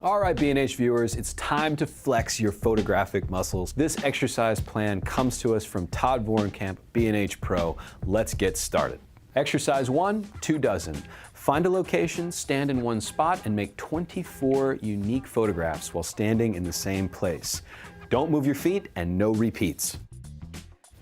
All right, B&H viewers, it's time to flex your photographic muscles. This exercise plan comes to us from Todd Vorenkamp, B&H Pro. Let's get started. Exercise 1, 2 dozen. Find a location, stand in one spot, and make 24 unique photographs while standing in the same place. Don't move your feet and no repeats.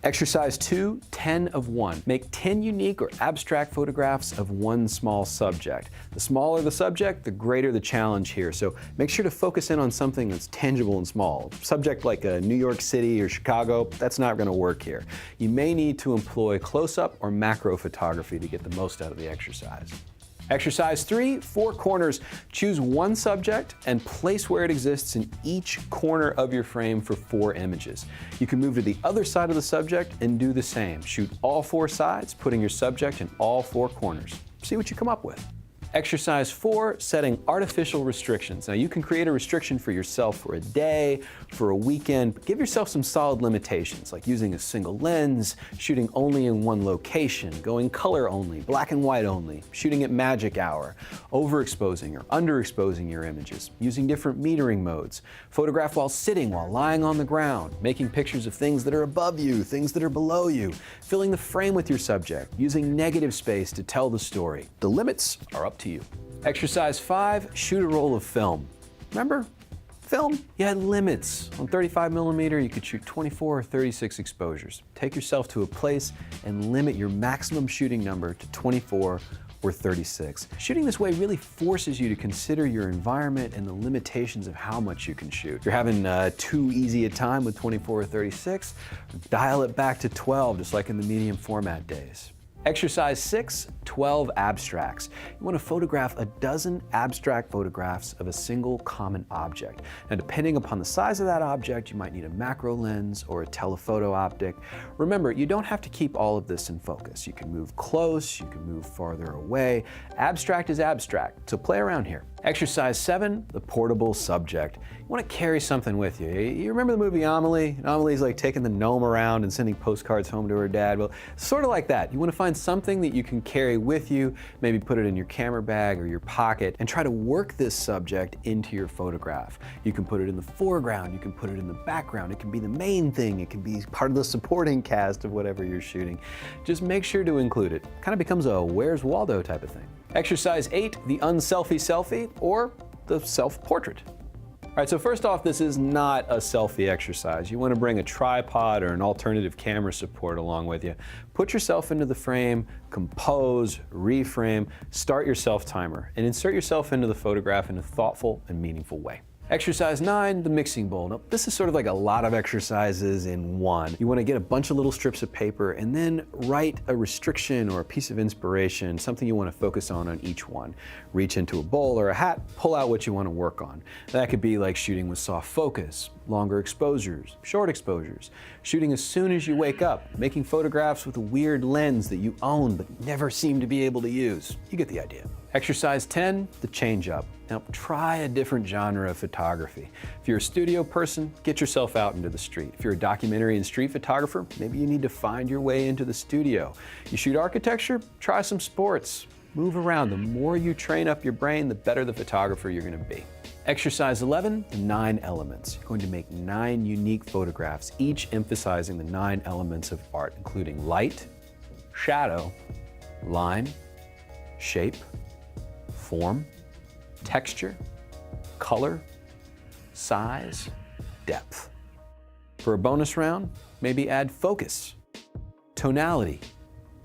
Exercise 2, 10 of 1. Make 10 unique or abstract photographs of one small subject. The smaller the subject, the greater the challenge here. So make sure to focus in on something that's tangible and small. Subject like New York City or Chicago, that's not going to work here. You may need to employ close-up or macro photography to get the most out of the exercise. Exercise 3, 4 corners. Choose one subject and place where it exists in each corner of your frame for 4 images. You can move to the other side of the subject and do the same. Shoot all 4 sides, putting your subject in all 4 corners. See what you come up with. Exercise 4, setting artificial restrictions. Now you can create a restriction for yourself for a day, for a weekend, but give yourself some solid limitations like using a single lens, shooting only in one location, going color only, black and white only, shooting at magic hour, overexposing or underexposing your images, using different metering modes, photograph while sitting, while lying on the ground, making pictures of things that are above you, things that are below you, filling the frame with your subject, using negative space to tell the story. The limits are up to you. Exercise 5, shoot a roll of film. Remember, film, you had limits. On 35mm, you could shoot 24 or 36 exposures. Take yourself to a place and limit your maximum shooting number to 24 or 36. Shooting this way really forces you to consider your environment and the limitations of how much you can shoot. If you're having too easy a time with 24 or 36, dial it back to 12, just like in the medium format days. Exercise 6, 12 abstracts. You want to photograph a dozen abstract photographs of a single common object. Now, depending upon the size of that object, you might need a macro lens or a telephoto optic. Remember, you don't have to keep all of this in focus. You can move close, you can move farther away. Abstract is abstract, so play around here. Exercise 7, the portable subject. You want to carry something with you. You remember the movie Amelie? Amelie's like taking the gnome around and sending postcards home to her dad. Well, sort of like that. You want to find something that you can carry with you, maybe put it in your camera bag or your pocket, and try to work this subject into your photograph. You can put it in the foreground, you can put it in the background, it can be the main thing, it can be part of the supporting cast of whatever you're shooting. Just make sure to include it. Kind of becomes a Where's Waldo type of thing. Exercise 8, the unselfie selfie, or the self-portrait. All right, so first off, this is not a selfie exercise. You want to bring a tripod or an alternative camera support along with you. Put yourself into the frame, compose, reframe, start your self-timer, and insert yourself into the photograph in a thoughtful and meaningful way. Exercise 9, the mixing bowl. Now, this is sort of like a lot of exercises in one. You want to get a bunch of little strips of paper and then write a restriction or a piece of inspiration, something you want to focus on each one. Reach into a bowl or a hat, pull out what you want to work on. That could be like shooting with soft focus, longer exposures, short exposures, shooting as soon as you wake up, making photographs with a weird lens that you own but never seem to be able to use. You get the idea. Exercise 10, the change up. Now try a different genre of photography. If you're a studio person, get yourself out into the street. If you're a documentary and street photographer, maybe you need to find your way into the studio. You shoot architecture, try some sports. Move around. The more you train up your brain, the better the photographer you're going to be. Exercise 11, the 9 elements. You're going to make 9 unique photographs, each emphasizing the 9 elements of art, including light, shadow, line, shape, form, texture, color, size, depth. For a bonus round, maybe add focus, tonality,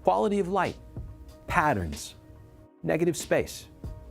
quality of light, patterns, negative space.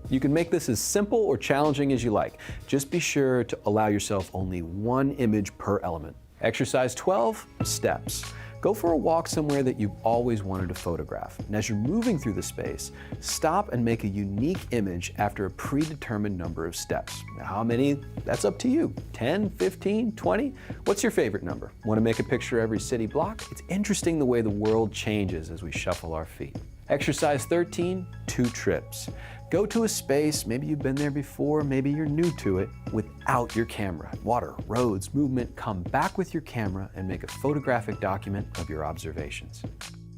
You can make this as simple or challenging as you like. Just be sure to allow yourself only one image per element. Exercise 12, steps. Go for a walk somewhere that you've always wanted to photograph. And as you're moving through the space, stop and make a unique image after a predetermined number of steps. Now, how many? That's up to you. 10, 15, 20? What's your favorite number? Want to make a picture every city block? It's interesting the way the world changes as we shuffle our feet. Exercise 13, 2 trips. Go to a space, maybe you've been there before, maybe you're new to it, without your camera. Water, roads, movement, come back with your camera and make a photographic document of your observations.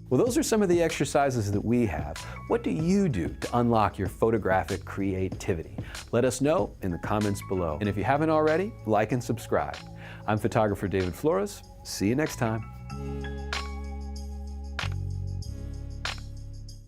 Well, those are some of the exercises that we have. What do you do to unlock your photographic creativity? Let us know in the comments below. And if you haven't already, like and subscribe. I'm photographer David Flores. See you next time.